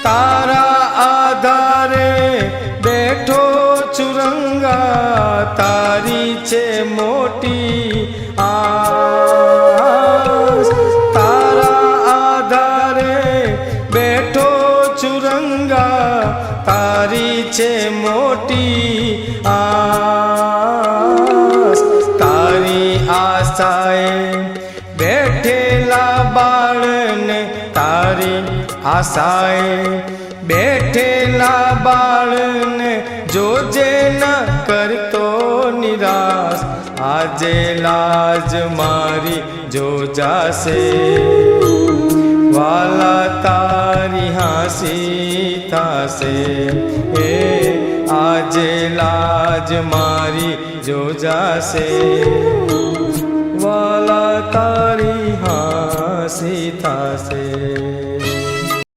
તારા આધારે બેઠો ચુરંગા, તારી છે મોટી આસ. તારા આધારે બેઠો ચુરંગા, તારી છે મોટી આસ. તારી આશાએ બેઠેલા બાળને, તારી આશાએ બેઠેલા બાળને જોજે ન કરતો નિરાશ. આજે લાજ મારી જોજાશે, વાલા તારી હાંસી થાશે. એ આજે લાજ મારી જોજાશે, વાલા તારી હાંસી થાશે.